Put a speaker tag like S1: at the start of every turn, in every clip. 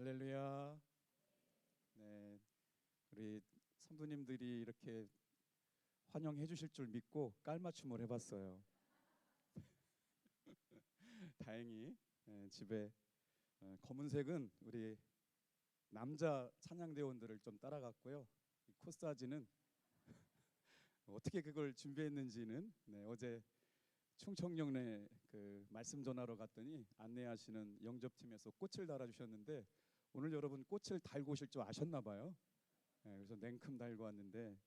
S1: 할렐루야. 네, 우리 성도님들이 이렇게 환영해 주실 줄 믿고 깔맞춤을 해봤어요. 다행히 집에 검은색은 우리 남자 찬양대원들을 좀 따라갔고요. 이 코사지는 어떻게 그걸 준비했는지는 어제 충청역내 그 말씀 전하러 갔더니 안내하시는 영접팀에서 꽃을 달아주셨는데 오늘 여러분 꽃을 달고 오실 줄 아셨나 봐요. 그래서 냉큼 달고 왔는데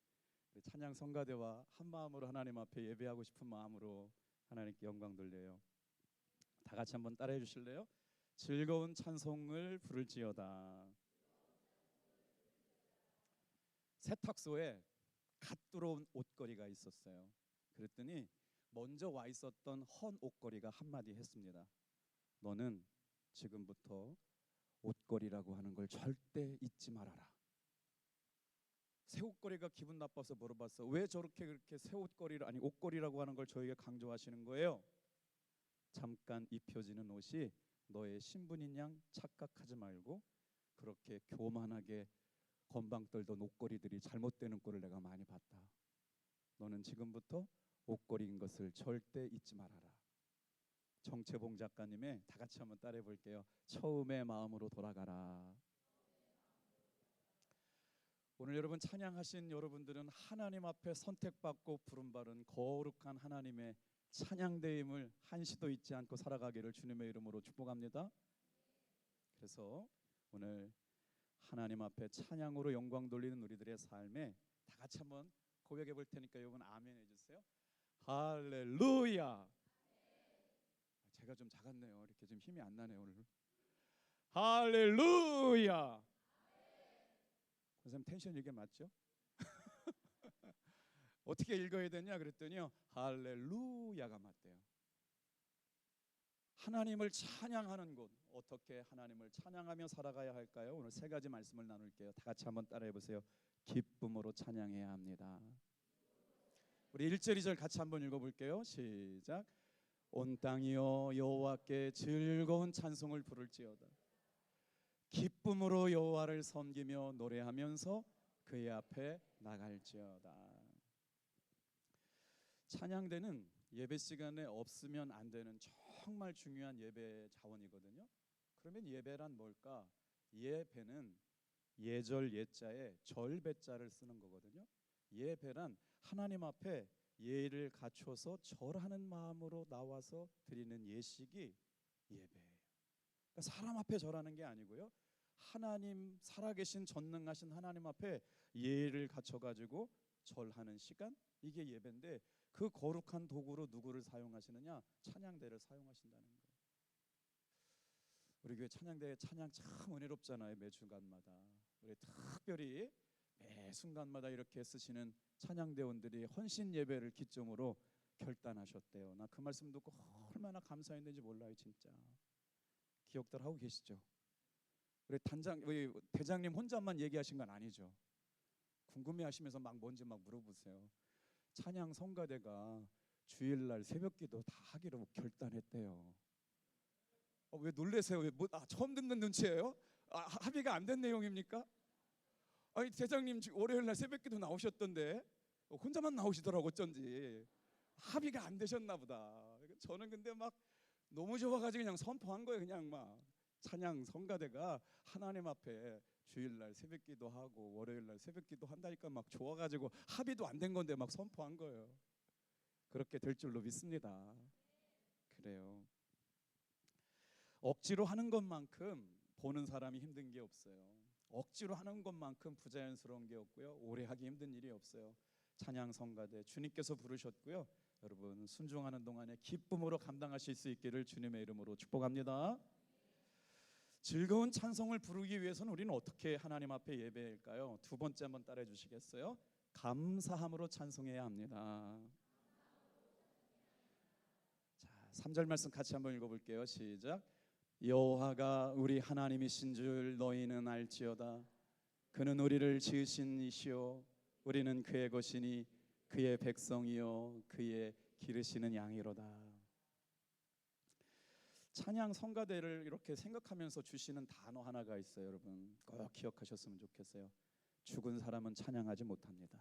S1: 우리 찬양 성가대와 한 마음으로 하나님 앞에 예배하고 싶은 마음으로 하나님께 영광 돌려요. 다 같이 한번 따라해 주실래요? 즐거운 찬송을 부를지어다. 세탁소에 갓 들어온 옷걸이가 있었어요. 그랬더니 먼저 와 있었던 헌 옷걸이가 한마디 했습니다. 너는 지금부터 옷걸이라고 하는 걸 절대 잊지 말아라. 새 옷걸이가 기분 나빠서 물어봤어. 왜 저렇게 그렇게 새 옷걸이를 아니 옷걸이라고 하는 걸 저에게 강조하시는 거예요? 잠깐 입혀지는 옷이 너의 신분인 양 착각하지 말고 그렇게 교만하게 건방 떨던 옷걸이들이 잘못되는 꼴을 내가 많이 봤다. 너는 지금부터 옷걸이인 것을 절대 잊지 말아라. 정채봉 작가님의 다 같이 한번 따라해 볼게요. 처음의 마음으로 돌아가라. 오늘 여러분 찬양하신 여러분들은 하나님 앞에 선택받고 부름받은 거룩한 하나님의 찬양대임을 한시도 잊지 않고 살아가기를 주님의 이름으로 축복합니다. 그래서 오늘 하나님 앞에 찬양으로 영광 돌리는 우리들의 삶에 다 같이 한번 고백해 볼 테니까 여러분 아멘 해주세요. 할렐루야. 제가 좀 작았네요. 이렇게 좀 힘이 안 나네요 오늘. 할렐루야. 선생님 텐션 이게 맞죠? 어떻게 읽어야 되냐 그랬더니요 할렐루야가 맞대요. 하나님을 찬양하는 곳, 어떻게 하나님을 찬양하며 살아가야 할까요? 오늘 세 가지 말씀을 나눌게요. 다 같이 한번 따라해 보세요. 기쁨으로 찬양해야 합니다. 우리 1절 2절 같이 한번 읽어볼게요. 시작. 온 땅이여 여호와께 즐거운 찬송을 부를지어다. 기쁨으로 여호와를 섬기며 노래하면서 그의 앞에 나갈지어다. 찬양대는 예배 시간에 없으면 안 되는 정말 중요한 예배 자원이거든요. 그러면 예배란 뭘까? 예배는 예절 예자에 절배자를 쓰는 거거든요. 예배란 하나님 앞에 예의를 갖춰서 절하는 마음으로 나와서 드리는 예식이 예배예요. 그러니까 사람 앞에 절하는 게 아니고요. 하나님 살아계신 전능하신 하나님 앞에 예의를 갖춰가지고 절하는 시간, 이게 예배인데 그 거룩한 도구로 누구를 사용하시느냐? 찬양대를 사용하신다는 거예요. 우리 교회 찬양대 찬양 참 은혜롭잖아요. 매 순간마다 우리 특별히 매 순간마다 이렇게 쓰시는 찬양대원들이 헌신 예배를 기점으로 결단하셨대요. 나 그 말씀 듣고 얼마나 감사했는지 몰라요. 진짜 기억들 하고 계시죠? 우리 대장님 혼자만 얘기하신 건 아니죠. 궁금해하시면서 막 뭔지 막 물어보세요. 찬양 성가대가 주일날 새벽기도 다 하기로 결단했대요. 왜 놀래세요? 처음 듣는 눈치예요? 합의가 안 된 내용입니까? 아니 대장님 월요일날 새벽기도 나오셨던데 혼자만 나오시더라고 어쩐지 합의가 안 되셨나 보다. 저는 근데 막 너무 좋아가지고 그냥 선포한 거예요. 그냥 막 찬양 성가대가 하나님 앞에 주일날 새벽기도 하고 월요일날 새벽기도 한다니까 막 좋아가지고 합의도 안 된 건데 막 선포한 거예요. 그렇게 될 줄로 믿습니다. 그래요. 억지로 하는 것만큼 보는 사람이 힘든 게 없어요. 억지로 하는 것만큼 부자연스러운 게 없고요. 오래 하기 힘든 일이 없어요. 찬양 성가대 주님께서 부르셨고요. 여러분 순종하는 동안에 기쁨으로 감당하실 수 있기를 주님의 이름으로 축복합니다. 즐거운 찬송을 부르기 위해서는 우리는 어떻게 하나님 앞에 예배할까요? 두 번째 한번 따라해 주시겠어요? 감사함으로 찬송해야 합니다. 자, 3절 말씀 같이 한번 읽어볼게요. 시작. 여호와가 우리 하나님이신 줄 너희는 알지어다. 그는 우리를 지으신 이시요 우리는 그의 것이니 그의 백성이요 그의 기르시는 양이로다. 찬양 성가대를 이렇게 생각하면서 주시는 단어 하나가 있어요. 여러분 꼭 기억하셨으면 좋겠어요. 죽은 사람은 찬양하지 못합니다.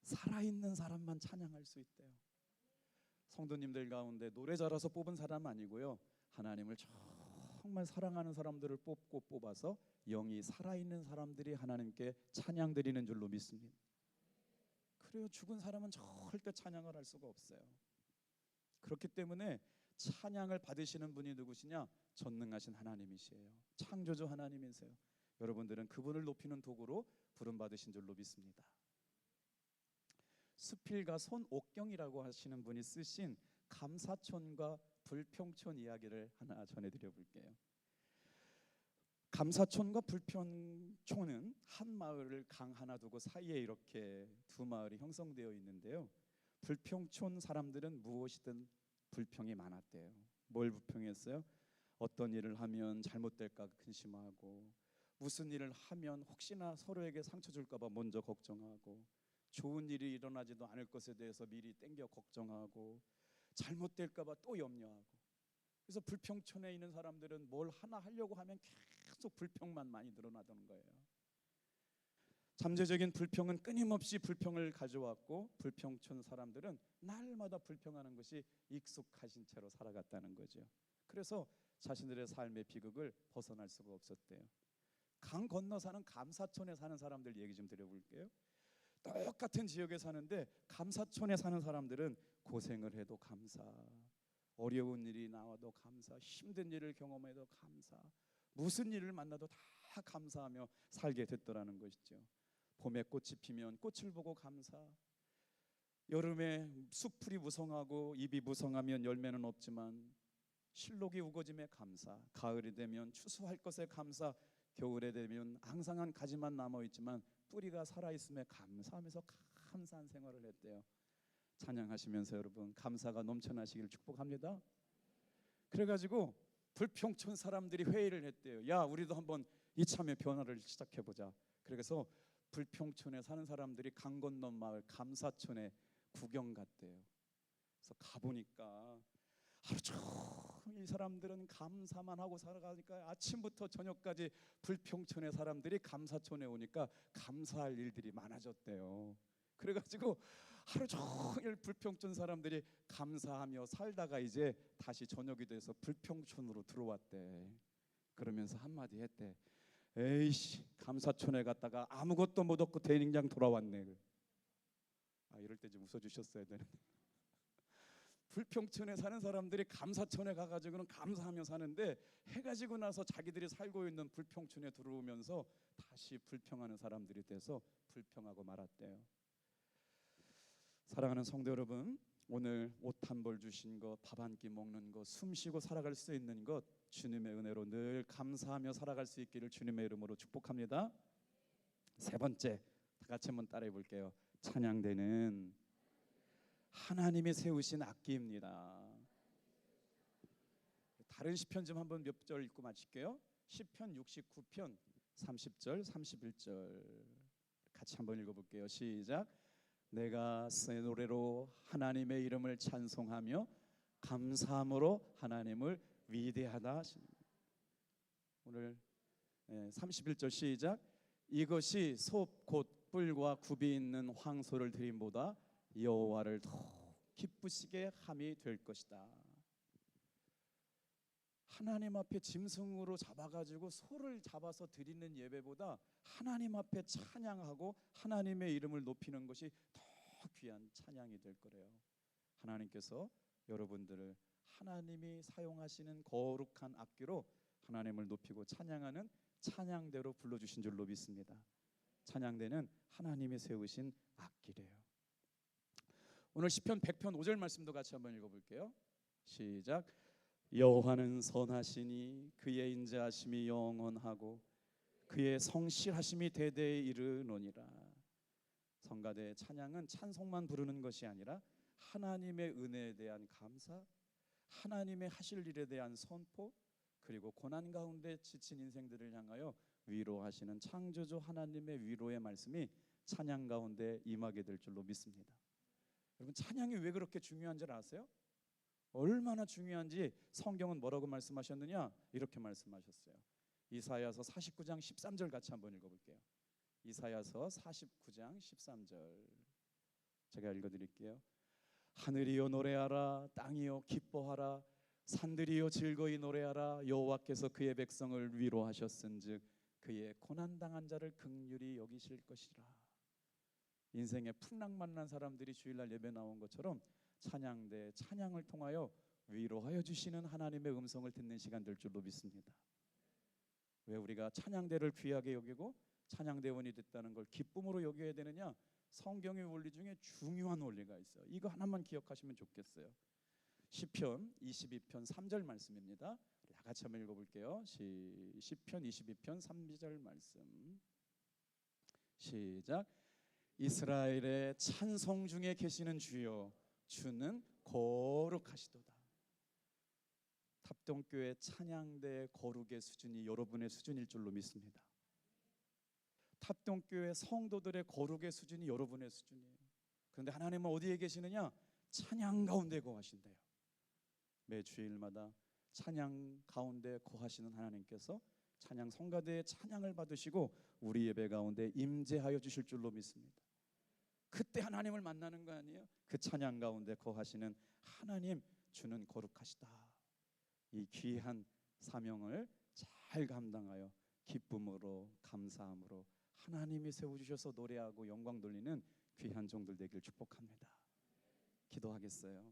S1: 살아있는 사람만 찬양할 수 있대요. 성도님들 가운데 노래 잘해서 뽑은 사람 아니고요, 하나님을 정말 사랑하는 사람들을 뽑아서 영이 살아있는 사람들이 하나님께 찬양 드리는 줄로 믿습니다. 그래요. 죽은 사람은 절대 찬양을 할 수가 없어요. 그렇기 때문에 찬양을 받으시는 분이 누구시냐? 전능하신 하나님이시에요. 창조주 하나님이세요. 여러분들은 그분을 높이는 도구로 부름받으신 줄로 믿습니다. 수필가 손옥경이라고 하시는 분이 쓰신 감사촌과 불평촌 이야기를 하나 전해드려 볼게요. 감사촌과 불평촌은 한 마을을 강 하나 두고 사이에 이렇게 두 마을이 형성되어 있는데요, 불평촌 사람들은 무엇이든 불평이 많았대요. 뭘 불평했어요? 어떤 일을 하면 잘못될까 근심하고, 무슨 일을 하면 혹시나 서로에게 상처 줄까 봐 먼저 걱정하고, 좋은 일이 일어나지도 않을 것에 대해서 미리 땡겨 걱정하고, 잘못될까 봐 또 염려하고. 그래서 불평촌에 있는 사람들은 뭘 하나 하려고 하면 계속 불평만 많이 늘어나던 거예요. 잠재적인 불평은 끊임없이 불평을 가져왔고, 불평촌 사람들은 날마다 불평하는 것이 익숙하신 채로 살아갔다는 거죠. 그래서 자신들의 삶의 비극을 벗어날 수가 없었대요. 강 건너 사는 감사촌에 사는 사람들 얘기 좀 드려볼게요. 똑같은 지역에 사는데 감사촌에 사는 사람들은 고생을 해도 감사, 어려운 일이 나와도 감사, 힘든 일을 경험해도 감사, 무슨 일을 만나도 다 감사하며 살게 됐더라는 것이죠. 봄에 꽃이 피면 꽃을 보고 감사, 여름에 숲풀이 무성하고 잎이 무성하면 열매는 없지만 실록이 우거짐에 감사, 가을이 되면 추수할 것에 감사, 겨울에 되면 앙상한 가지만 남아있지만 뿌리가 살아있음에 감사하면서 감사한 생활을 했대요. 찬양하시면서 여러분 감사가 넘쳐나시기를 축복합니다. 그래가지고 불평촌 사람들이 회의를 했대요. 야, 우리도 한번 이참에 변화를 시작해보자. 그래서 불평촌에 사는 사람들이 강 건너 마을 감사촌에 구경 갔대요. 그래서 가보니까 하루 종일 사람들은 감사만 하고 살아가니까 아침부터 저녁까지 불평촌의 사람들이 감사촌에 오니까 감사할 일들이 많아졌대요. 그래가지고 하루 종일 불평촌 사람들이 감사하며 살다가 이제 다시 저녁이 돼서 불평촌으로 들어왔대. 그러면서 한마디 했대. 에이씨, 감사촌에 갔다가 아무것도 못 얻고 대닝장 돌아왔네. 이럴 때 좀 웃어주셨어야 되는데. 불평촌에 사는 사람들이 감사촌에 가가지고는 감사하며 사는데, 해가 지고 나서 자기들이 살고 있는 불평촌에 들어오면서 다시 불평하는 사람들이 돼서 불평하고 말았대요. 사랑하는 성도 여러분, 오늘 옷 한 벌 주신 것, 밥 한 끼 먹는 것, 숨 쉬고 살아갈 수 있는 것, 주님의 은혜로 늘 감사하며 살아갈 수 있기를 주님의 이름으로 축복합니다. 세 번째, 다 같이 한번 따라해 볼게요. 찬양대는 하나님이 세우신 악기입니다. 다른 시편 좀 한번 몇 절 읽고 마칠게요. 시편 69편 30절 31절 같이 한번 읽어볼게요. 시작. 내가 새 노래로 하나님의 이름을 찬송하며 감사함으로 하나님을 위대하다 하십니다. 오늘 31절 시작. 이것이 솥 곧 뿔과 굽이 있는 황소를 드림보다 여호와를 더 기쁘시게 함이 될 것이다. 하나님 앞에 짐승으로 잡아가지고 소를 잡아서 드리는 예배보다 하나님 앞에 찬양하고 하나님의 이름을 높이는 것이 더 귀한 찬양이 될 거래요. 하나님께서 여러분들을 하나님이 사용하시는 거룩한 악기로 하나님을 높이고 찬양하는 찬양대로 불러주신 줄로 믿습니다. 찬양대는 하나님이 세우신 악기래요. 오늘 시편 100편 5절 말씀도 같이 한번 읽어볼게요. 시작. 여호와는 선하시니 그의 인자하심이 영원하고 그의 성실하심이 대대에 이르노니라. 성가대의 찬양은 찬송만 부르는 것이 아니라 하나님의 은혜에 대한 감사, 하나님의 하실 일에 대한 선포, 그리고 고난 가운데 지친 인생들을 향하여 위로하시는 창조주 하나님의 위로의 말씀이 찬양 가운데 임하게 될 줄로 믿습니다. 여러분, 찬양이 왜 그렇게 중요한 줄 아세요? 얼마나 중요한지 성경은 뭐라고 말씀하셨느냐? 이렇게 말씀하셨어요. 이사야서 49장 13절 같이 한번 읽어볼게요. 이사야서 49장 13절 제가 읽어드릴게요. 하늘이여 노래하라, 땅이여 기뻐하라, 산들이여 즐거이 노래하라. 여호와께서 그의 백성을 위로하셨은즉 그의 고난당한 자를 긍휼히 여기실 것이라. 인생에 풍랑 만난 사람들이 주일날 예배 나온 것처럼 찬양대 찬양을 통하여 위로하여 주시는 하나님의 음성을 듣는 시간 될 줄로 믿습니다. 왜 우리가 찬양대를 귀하게 여기고 찬양대원이 됐다는 걸 기쁨으로 여겨야 되느냐? 성경의 원리 중에 중요한 원리가 있어요. 이거 하나만 기억하시면 좋겠어요. 시편 22편 3절 말씀입니다. 다 같이 한번 읽어볼게요. 시편 22편 3절 말씀 시작. 이스라엘의 찬송 중에 계시는 주여, 주는 거룩하시도다. 탑동교회 찬양대 거룩의 수준이 여러분의 수준일 줄로 믿습니다. 탑동교회 성도들의 거룩의 수준이 여러분의 수준이에요. 그런데 하나님은 어디에 계시느냐? 찬양 가운데 거하신대요. 매 주일마다 찬양 가운데 거하시는 하나님께서 찬양 성가대의 찬양을 받으시고 우리 예배 가운데 임재하여 주실 줄로 믿습니다. 그때 하나님을 만나는 거 아니에요? 그 찬양 가운데 거하시는 하나님, 주는 거룩하시다. 이 귀한 사명을 잘 감당하여 기쁨으로 감사함으로 하나님이 세워주셔서 노래하고 영광 돌리는 귀한 종들 되길 축복합니다. 기도하겠어요.